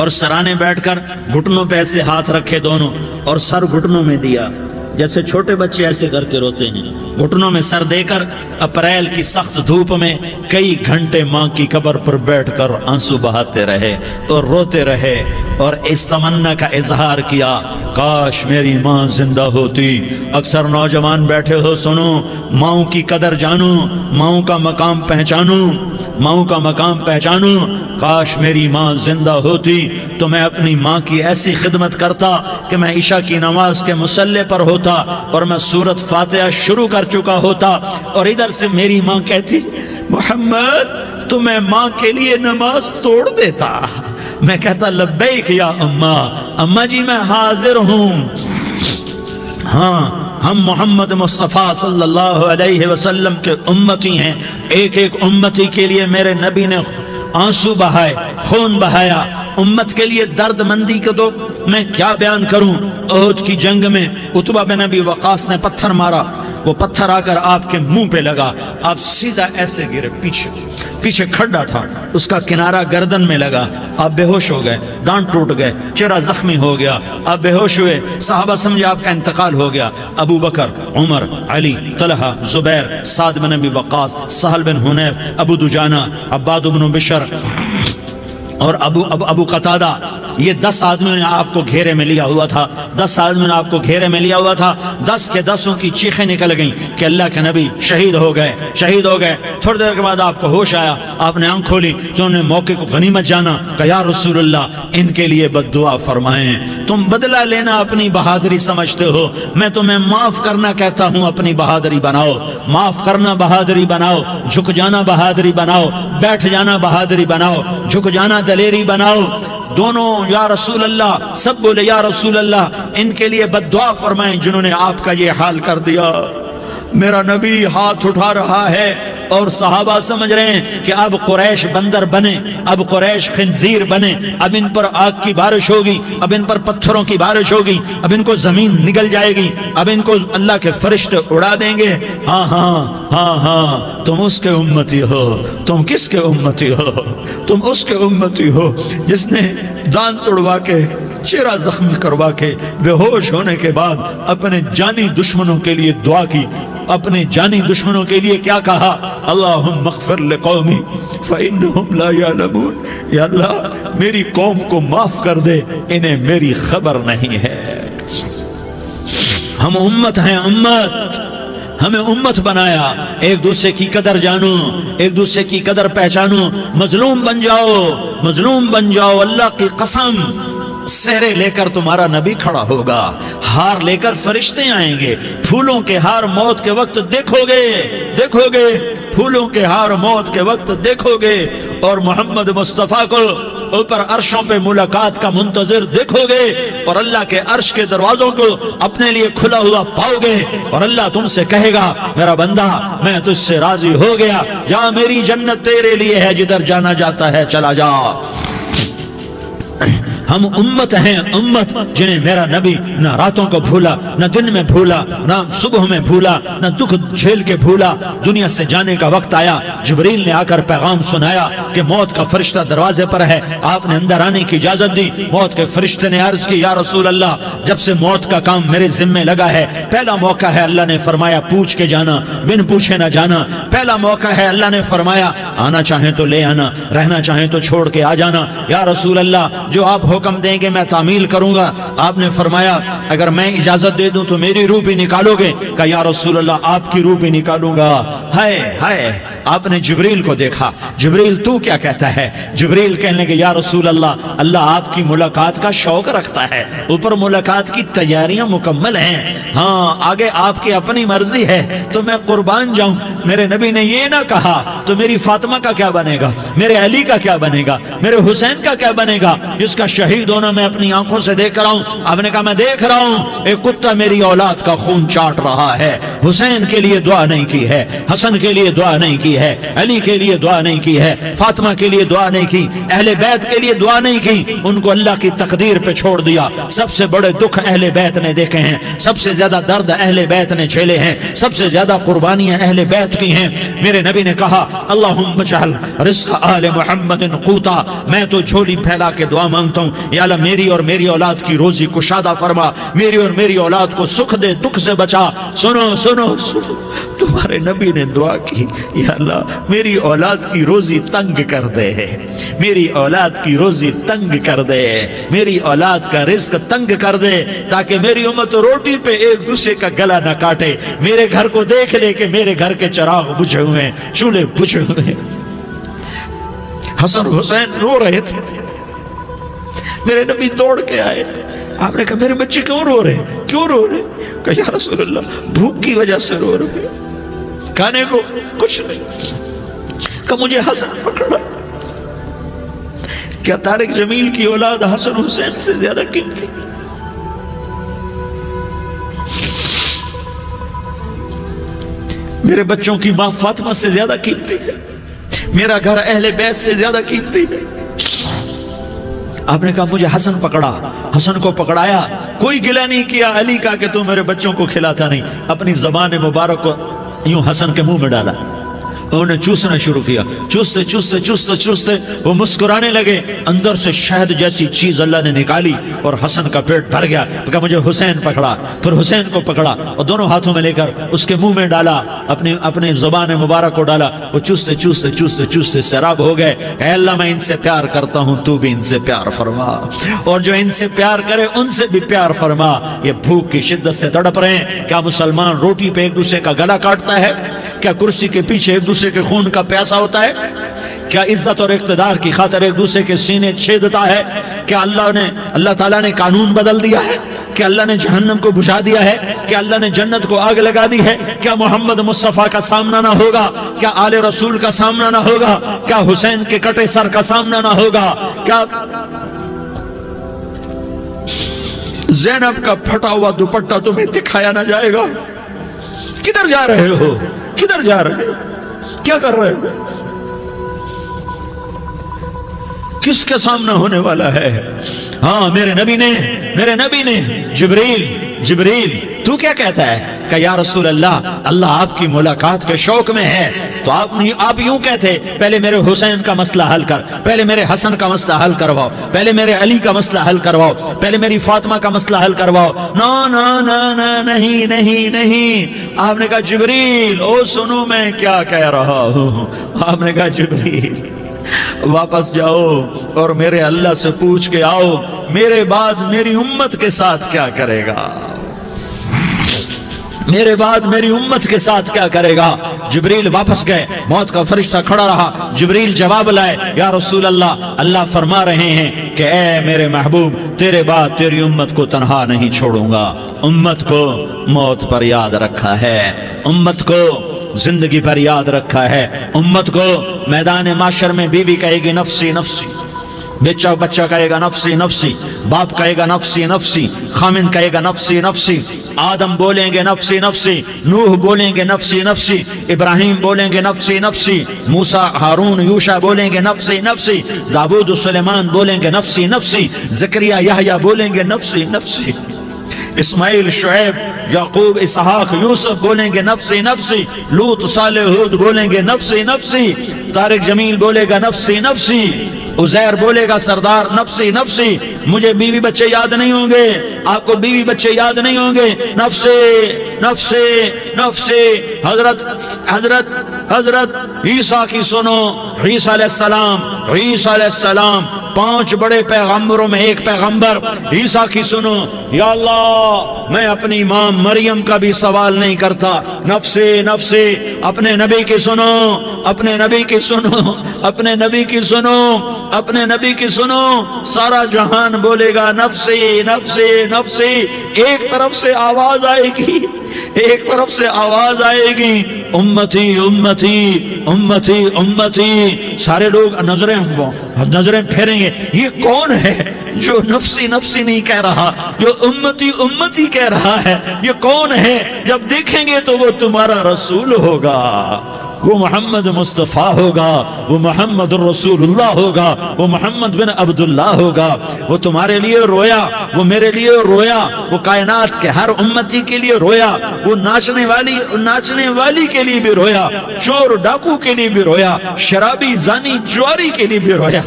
Speaker 2: اور سرانے بیٹھ کر گھٹنوں پہ ایسے ہاتھ رکھے دونوں اور سر گھٹنوں میں دیا، جیسے چھوٹے بچے ایسے کر کے روتے ہیں، گھٹنوں میں سر دے کر اپریل کی سخت دھوپ میں کئی گھنٹے ماں کی قبر پر بیٹھ کر آنسو بہاتے رہے اور روتے رہے اور اس تمنا کا اظہار کیا، کاش میری ماں زندہ ہوتی۔ اکثر نوجوان بیٹھے ہو، سنو، ماؤں کی قدر جانو، ماؤں کا مقام پہچانو، ماؤں کا مقام پہچانو۔ کاش میری ماں زندہ ہوتی تو میں اپنی ماں کی ایسی خدمت کرتا کہ میں عشاء کی نماز کے مصلی پر ہوتا اور میں سورۃ فاتحہ شروع کر چکا ہوتا اور ادھر سے میری ماں کہتی، محمد تو میں ماں کے لیے نماز توڑ دیتا۔ میں کہتا، لبیک یا اماں، اماں جی میں حاضر ہوں۔ ہاں، ہم محمد مصطفیٰ صلی اللہ علیہ وسلم کے امتی ہیں، ایک ایک امتی کے لیے میرے نبی نے آنسو بہائے، خون بہایا، امت کے لیے درد مندی کو تو میں کیا بیان کروں۔ احد کی جنگ میں عتبہ بن ابی وقاص نے پتھر مارا، وہ پتھر آ کر آپ کے منہ پہ لگا، آپ سیدھا ایسے گرے، پیچھے کھڈا تھا، اس کا کنارہ گردن میں لگا، آپ بے ہوش ہو گئے، دانت ٹوٹ گئے، چہرہ زخمی ہو گیا، آپ بے ہوش ہوئے، صحابہ سمجھے آپ کا انتقال ہو گیا۔ ابو بکر، عمر، علی، طلحہ، زبیر، سعد بن ابی وقاص، سہل بن حنیف، ابو دجانہ، عباد بن بشر اور ابو قتادہ، یہ 10 آدمیوں نے آپ کو گھیرے میں لیا ہوا تھا، 10 آدمیوں نے آپ کو گھیرے میں لیا ہوا تھا، 10 کے 10 کی چیخیں نکل گئیں کہ اللہ کے نبی شہید ہو گئے، شہید ہو گئے۔ تھوڑی دیر کے بعد آپ کو ہوش آیا، آپ نے آنکھ کھولی تو انہوں نے موقع کو غنیمت جانا کہ یا رسول اللہ ان کے لیے بد دعا فرمائیں۔ تم بدلہ لینا اپنی بہادری سمجھتے ہو، میں تمہیں معاف کرنا کہتا ہوں، اپنی بہادری بناؤ، معاف کرنا بہادری بناؤ، جھک جانا بہادری بناؤ، بیٹھ جانا بہادری بناؤ، جھک جانا دلیری بناؤ۔ دونوں یا رسول اللہ، سب بولے یا رسول اللہ، ان کے لیے بد دعا فرمائیں جنہوں نے آپ کا یہ حال کر دیا۔ میرا نبی ہاتھ اٹھا رہا ہے اور صحابہ سمجھ رہے ہیں کہ اب قریش بندر بنے، اب قریش خنزیر بنے، اب ان پر آگ کی بارش ہوگی، اب ان پر پتھروں کی بارش ہوگی، اب ان کو زمین نگل جائے گی، اب ان کو اللہ کے فرشتے اڑا دیں گے۔ ہاں ہاں ہاں ہاں، تم اس کے امتی ہو، تم کس کے امتی ہو؟ تم اس کے امتی ہو جس نے دانت توڑوا کے، چہرہ زخمی کروا کے، بے ہوش ہونے کے بعد اپنے جانی دشمنوں کے لیے دعا کی، اپنے جانی دشمنوں کے لیے کیا کہا؟ اللہم اغفر لقومی فإنہم لا یعلمون، یا اللہ میری قوم کو معاف کر دے، انہیں میری خبر نہیں ہے۔ ہم امت ہیں، امت، ہمیں امت بنایا، ایک دوسرے کی قدر جانو، ایک دوسرے کی قدر پہچانو، مظلوم بن جاؤ، مظلوم بن جاؤ، اللہ کی قسم سہرے لے کر تمہارا نبی کھڑا ہوگا، ہار لے کر فرشتے آئیں گے، پھولوں کے ہار موت کے وقت دیکھو گے، دیکھو گے، پھولوں کے ہار موت کے وقت دیکھو گے، اور محمد مصطفیٰ کو اوپر عرشوں پہ ملاقات کا منتظر دیکھو گے، اور اللہ کے عرش کے دروازوں کو اپنے لیے کھلا ہوا پاؤ گے، اور اللہ تم سے کہے گا میرا بندہ میں تجھ سے راضی ہو گیا، جا میری جنت تیرے لیے ہے، جدھر جانا جاتا ہے چلا جا۔ ہم امت ہیں، امت جنہیں میرا نبی نہ راتوں کو بھولا، نہ دن میں بھولا، نہ صبح میں بھولا، نہ دکھ جھیل کے بھولا۔ دنیا سے جانے کا وقت آیا، جبریل نے آ کر پیغام سنایا کہ موت کا فرشتہ دروازے پر ہے، آپ نے اندر آنے کی اجازت دی۔ موت کے فرشتے نے عرض کی یا رسول اللہ جب سے موت کا کام میرے ذمے لگا ہے، پہلا موقع ہے، اللہ نے فرمایا پوچھ کے جانا، بن پوچھے نہ جانا، پہلا موقع ہے، اللہ نے فرمایا آنا چاہیں تو لے آنا، رہنا چاہیں تو چھوڑ کے آ جانا۔ یا رسول اللہ جو آپ حکم دیں گے میں تعمیل کروں گا۔ آپ نے فرمایا اگر میں اجازت دے دوں تو میری روح بھی نکالو گے؟ کہ یا رسول اللہ آپ کی روح بھی نکالوں گا۔ ہائے ہائے، آپ نے جبریل کو دیکھا، جبریل تو کیا کہتا ہے؟ جبریل کہنے لگے یا رسول اللہ اللہ آپ کی ملاقات کا شوق رکھتا ہے، اوپر ملاقات کی تیاریاں مکمل ہیں، ہاں آگے آپ کی اپنی مرضی ہے تو میں قربان جاؤں۔ میرے نبی نے یہ نہ کہا تو میری فاطمہ کا کیا بنے گا، میرے علی کا کیا بنے گا، میرے حسین کا کیا بنے گا جس کا شہید ہونا میں اپنی آنکھوں سے دیکھ رہا ہوں۔ آپ نے کہا میں دیکھ رہا ہوں ایک کتا میری اولاد کا خون چاٹ رہا ہے، حسین کے لیے دعا نہیں کی ہے، حسن کے لیے دعا نہیں کی کی ہے, علی کے لیے دعا نہیں کی ہے, فاطمہ کے لیے دعا نہیں کی, اہل بیت کے لیے دعا نہیں کی, ان کو اللہ کی تقدیر پہ چھوڑ دیا. سب سے بڑے دکھ اہل بیت نے دیکھے ہیں, سب سے زیادہ درد اہل بیت نے جھیلے ہیں, سب سے زیادہ قربانیاں اہل بیت کی ہیں. میرے نبی نے کہا اللہم اجعل رزق آل محمد قوتا, میں تو جھولی پھیلا کے دعا مانگتا ہوں, یا اللہ میری اور میری اولاد کی روزی کشادہ فرما, میری اور میری اولاد کو سکھ دے, دکھ سے بچا. سنو سنو سنو, تمہارے نبی نے دعا کی, یا اللہ میری اولاد کی روزی تنگ کر دے, میری اولاد کی روزی تنگ کر دے, میری اولاد کا رزق تنگ کر دے, تاکہ میری امت روٹی پہ ایک دوسرے کا گلا نہ کاٹے. میرے گھر کو دیکھ لے کہ میرے گھر کے چراغ بجھے ہوئے ہیں, چولہے بجھے ہوئے ہیں. حسن حسین رو رہے تھے, میرے نبی دوڑ کے آئے. آپ نے کہا میرے بچے کیوں رو رہے ہیں, کیوں رو رہے ہیں؟ کہا یا رسول اللہ بھوک کی وجہ سے رو رہے ہیں, کھانے کو کچھ نہیں. کہا مجھے حسن پکڑا. کیا طارق جمیل کی اولاد حسن حسین سے زیادہ قیمتی؟ میرے بچوں کی ماں فاطمہ سے زیادہ قیمتی ہے, میرا گھر اہل بیت سے زیادہ قیمتی ہے. آپ نے کہا مجھے حسن پکڑا. حسن کو پکڑایا, کوئی گلہ نہیں کیا علی کا کہ تو میرے بچوں کو کھلاتا نہیں. اپنی زبان مبارک کو یوں حسن کے منہ میں ڈالا, انہوں نے چوسنا شروع کیا. چوستے چوستے چوستے چوستے وہ مسکرانے لگے. اندر سے شہد جیسی چیز اللہ نے نکالی اور حسن کا پیٹ بھر گیا. کہا مجھے حسین پکڑا. پھر حسین کو پکڑا اور دونوں ہاتھوں میں لے کر اس کے منہ میں ڈالا, اپنی زبان مبارک کو ڈالا. وہ چوستے چوستے چوستے چوستے سیراب ہو گئے. اے اللہ میں ان سے پیار کرتا ہوں, تو بھی ان سے پیار فرما, اور جو ان سے پیار کرے ان سے بھی پیار فرما. یہ بھوک کی شدت سے تڑپ رہے ہیں. کیا مسلمان روٹی پہ ایک دوسرے کا گلا کاٹتا ہے؟ کیا کرسی کے پیچھے ایک دوسرے کے خون کا پیاسا ہوتا ہے؟ کیا عزت اور اقتدار کی خاطر ایک دوسرے کے سینے چھیدتا ہے؟ کیا اللہ تعالیٰ نے قانون بدل دیا ہے؟ کیا اللہ نے جہنم کو بجھا دیا ہے؟ کیا اللہ نے جنت کو آگ لگا دی ہے؟ کیا محمد مصطفیٰ کا سامنا نہ ہوگا؟ کیا آل رسول کا سامنا نہ ہوگا؟ کیا حسین کے کٹے سر کا سامنا نہ ہوگا؟ کیا زینب کا پھٹا ہوا دوپٹہ تمہیں دکھایا نہ جائے گا؟ کدھر جا رہے ہو؟ کدھر جا رہے ہو؟ کیا کر رہے ہو؟ کس کے سامنے ہونے والا ہے؟ ہاں میرے نبی نے جبریل تو کیا کہتا ہے؟ کہ یا رسول اللہ آپ کی ملاقات کے شوق میں ہے. تو آپ یوں کہتے پہلے میرے حسین کا مسئلہ حل کر, پہلے میرے حسن کا مسئلہ حل کرواؤ, پہلے میرے علی کا مسئلہ حل کرواؤ, پہلے میری فاطمہ کا مسئلہ حل کرواؤ. نہیں. آپ نے کہا جبریل او سنو میں کیا کہہ رہا ہوں. آپ نے کہا جبریل واپس جاؤ اور میرے اللہ سے پوچھ کے آؤ میرے بعد میری امت کے ساتھ کیا کرے گا, میرے بعد میری امت کے ساتھ کیا کرے گا. جبریل واپس گئے, موت کا فرشتہ کھڑا رہا. جبریل جواب لائے, یا رسول اللہ فرما رہے ہیں کہ اے میرے محبوب تیرے بعد تیری امت کو تنہا نہیں چھوڑوں گا. امت کو موت پر یاد رکھا ہے, امت کو زندگی پر یاد رکھا ہے, امت کو میدان معاشر میں بیوی کہے گی نفسی نفسی, بچہ کہے گا نفسی نفسی, باپ کہے گا نفسی نفسی, خامن کہے گا نفسی نفسی, آدم بولیں گے نفسی نفسی, نوح بولیں گے نفسی نفسی, ابراہیم بولیں گے نفسی نفسی, موسیٰ ہارون یوشع بولیں گے نفسی نفسی, داؤد سلیمان بولیں گے نفسی نفسی, زکریا یحییٰ بولیں گے نفسی نفسی, اسماعیل شعیب یعقوب اسحاق یوسف بولیں گے نفسی نفسی, لوط صالح ہود بولیں گے نفسی نفسی, طارق جمیل بولے گا نفسی نفسی, عزیر بولے گا سردار نفسی نفسی. مجھے بیوی بچے یاد نہیں ہوں گے, آپ کو بیوی بچے یاد نہیں ہوں گے, نفسی نفسی نفسی. حضرت عیسیٰ کی سنو, عیسیٰ علیہ السلام 5 بڑے پیغمبروں میں ایک پیغمبر عیسیٰ کی سنو. یا اللہ میں اپنی ماں مریم کا بھی سوال نہیں کرتا, نفسی نفسی. اپنے نبی کی سنو, اپنے نبی کی سنو, اپنے نبی کی سنو, اپنے نبی کی سنو. سارا جہان بولے گا نفسی نفسی نفسی. ایک طرف سے آواز آئے گی, ایک طرف سے آواز آئے گی امتی امتی امتی امتی. سارے لوگ نظریں پھیریں گے, یہ کون ہے جو نفسی نفسی نہیں کہہ رہا, جو امتی امتی کہہ رہا ہے؟ یہ کون ہے؟ جب دیکھیں گے تو وہ تمہارا رسول ہوگا. وہ محمد مصطفیٰ ہوگا، وہ محمد الرسول اللہ ہوگا، وہ محمد بن عبداللہ ہوگا۔ وہ تمہارے لیے رویا، وہ میرے لیے رویا، وہ کائنات کے ہر امتی کے لیے رویا، وہ ناچنے والی کے لیے بھی رویا، چور ڈاکو کے لیے بھی رویا، شرابی زانی جواری کے لیے بھی رویا۔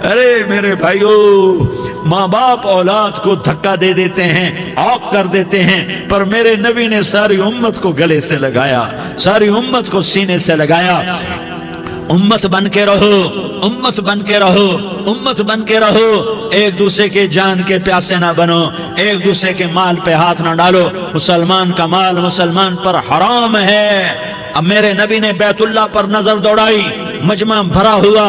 Speaker 2: ارے میرے بھائیو، ماں باپ اولاد کو دھکا دے دیتے ہیں، عوق کر دیتے ہیں، پر میرے نبی نے ساری امت کو گلے سے لگایا، ساری امت کو سینے سے لگایا۔ امت بن کے رہو، امت بن کے رہو، امت بن کے رہو، ایک دوسرے کے جان کے پیاسے نہ بنو، ایک دوسرے کے مال پہ ہاتھ نہ ڈالو۔ مسلمان کا مال مسلمان پر حرام ہے۔ اب میرے نبی نے بیت اللہ پر نظر دوڑائی، مجمع بھرا ہوا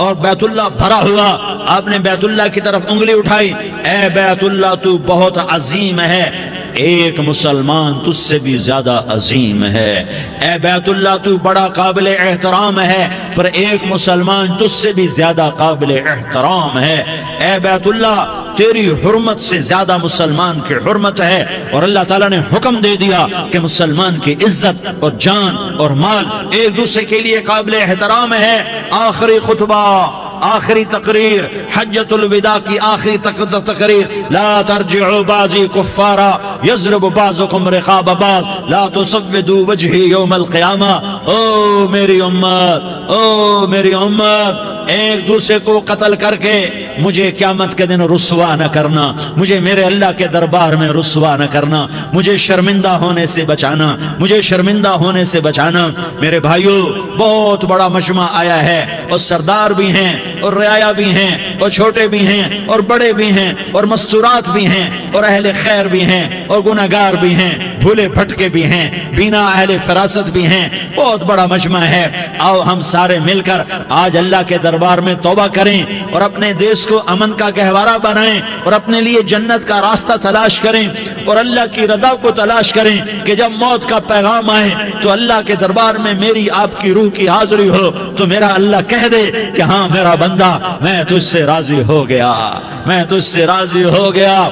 Speaker 2: اور بیت اللہ بھرا ہوا، آپ نے بیت اللہ کی طرف انگلی اٹھائی، اے بیت اللہ تو بہت عظیم ہے، ایک مسلمان تجھ سے بھی زیادہ عظیم ہے۔ اے بیت اللہ تو بڑا قابل احترام ہے، پر ایک مسلمان تجھ سے بھی زیادہ قابل احترام ہے۔ اے بیت اللہ تیری حرمت سے زیادہ مسلمان کی حرمت ہے، اور اللہ تعالیٰ نے حکم دے دیا کہ مسلمان کی عزت اور جان اور مال ایک دوسرے کے لیے قابل احترام ہے۔ آخری خطبہ، آخری تقریر، حجۃ الوداع کی آخری تقریر، لا ترجعوا بعضی کفارا یضرب بعضکم رقاب بعض لا تسودوا وجہی یوم القیامہ۔ او میری امت، او میری امت، ایک دوسرے کو قتل کر کے مجھے قیامت کے دن رسوا نہ کرنا، مجھے میرے اللہ کے دربار میں رسوا نہ کرنا، مجھے شرمندہ ہونے سے بچانا، مجھے شرمندہ ہونے سے بچانا۔ میرے بھائیو، بہت بڑا مجمع آیا ہے، اور سردار بھی ہیں اور رعایا بھی ہیں اور چھوٹے بھی ہیں اور بڑے بھی ہیں اور مستورات بھی ہیں اور اہل خیر بھی ہیں اور گناہگار بھی ہیں، بھولے بھٹکے بھی ہیں، بینا اہل فراست بھی ہیں، بہت بڑا مجمع ہے۔ آؤ ہم سارے مل کر آج اللہ کے دربار میں توبہ کریں اور اپنے دیش کو امن کا گہوارہ بنائیں اور اپنے لیے جنت کا راستہ تلاش کریں اور اللہ کی رضا کو تلاش کریں کہ جب موت کا پیغام آئے تو اللہ کے دربار میں میری آپ کی روح کی حاضری ہو تو میرا اللہ کہہ دے کہ ہاں میرا بندہ، میں تجھ سے راضی ہو گیا، میں تجھ سے راضی ہو گیا۔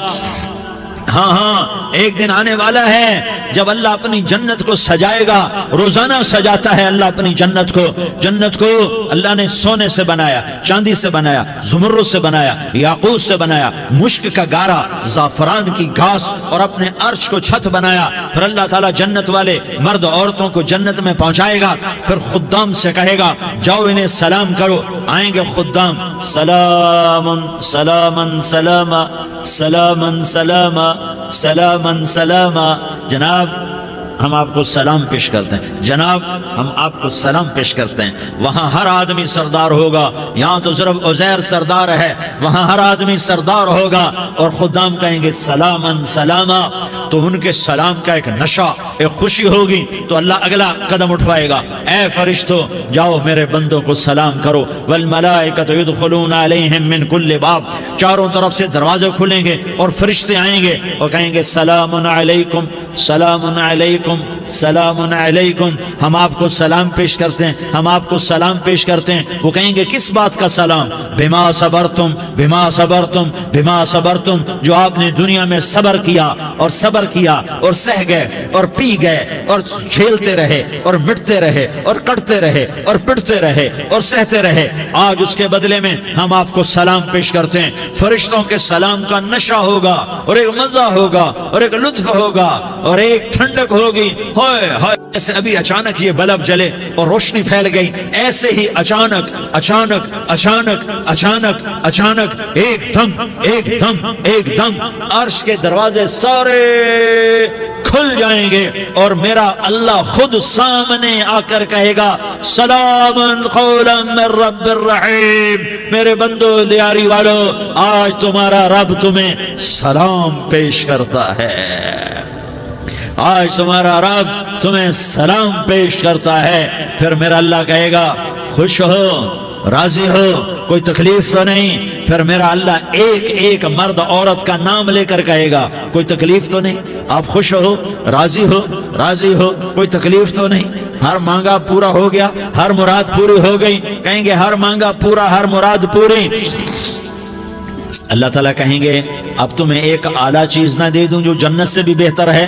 Speaker 2: ہاں ہاں، ایک دن آنے والا ہے جب اللہ اپنی جنت کو سجائے گا، روزانہ سجاتا ہے اللہ اپنی جنت کو۔ جنت کو اللہ نے سونے سے بنایا، چاندی سے بنایا، زمرد سے بنایا، یاقوت سے بنایا، مشک کا گارا، زعفران کی گھاس اور اپنے عرش کو چھت بنایا۔ پھر اللہ تعالیٰ جنت والے مرد عورتوں کو جنت میں پہنچائے گا، پھر خدام سے کہے گا جاؤ انہیں سلام کرو۔ آئیں گے خدام، سلام سلام سلام سلام سلام سلام سلام، جناب ہم آپ کو سلام پیش کرتے ہیں، جناب ہم آپ کو سلام پیش کرتے ہیں۔ وہاں ہر آدمی سردار ہوگا، یہاں تو صرف عزیر سردار ہے، وہاں ہر آدمی سردار ہوگا، اور خدام کہیں گے سلامن سلاما، تو ان کے سلام کا ایک نشہ، ایک خوشی ہوگی، تو اللہ اگلا قدم اٹھوائے گا، اے فرشتو جاؤ میرے بندوں کو سلام کرو، والملائکۃ یدخلون علیہم من کل باب، چاروں طرف سے دروازے کھلیں گے اور فرشتے آئیں گے اور کہیں گے سلام علیکم سلام علیکم سلام علیکم، ہم آپ کو سلام پیش کرتے ہیں، ہم آپ کو سلام پیش کرتے ہیں۔ وہ کہیں گے کس بات کا سلام؟ بما صبرتم بما صبرتم بما صبرتم، جو آپ نے دنیا میں صبر کیا اور صبر کیا اور سہ گئے اور پی گئے اور جھیلتے رہے اور مٹتے رہے اور کٹتے رہے اور پٹتے رہے اور سہتے رہے، آج اس کے بدلے میں ہم آپ کو سلام پیش کرتے ہیں۔ فرشتوں کے سلام کا نشہ ہوگا اور ایک مزہ ہوگا اور ایک لطف ہوگا اور ایک ٹھنڈک ہوگی۔ ہوئے ہوئے، ایسے ابھی اچانک یہ بلب جلے اور روشنی پھیل گئی، ایسے ہی اچانک اچانک اچانک اچانک اچانک ایک دم ایک دم ایک دم عرش کے دروازے سارے کھل جائیں گے اور میرا اللہ خود سامنے آ کر کہے گا سلام قولا من رب الرحیم، میرے بندو دیاری والو، آج تمہارا رب تمہیں سلام پیش کرتا ہے، آج تمہارا رب تمہیں سلام پیش کرتا ہے۔ پھر میرا اللہ کہے گا خوش ہو، راضی ہو، کوئی تکلیف تو نہیں؟ پھر میرا اللہ ایک ایک مرد عورت کا نام لے کر کہے گا کوئی تکلیف تو نہیں؟ آپ خوش ہو، راضی ہو، راضی ہو، کوئی تکلیف تو نہیں؟ ہر مانگا پورا ہو گیا، ہر مراد پوری ہو گئی؟ کہیں گے ہر مانگا پورا، ہر مراد پوری۔ اللہ تعالیٰ کہیں گے اب تمہیں ایک اعلیٰ چیز نہ دے دوں جو جنت سے بھی بہتر ہے؟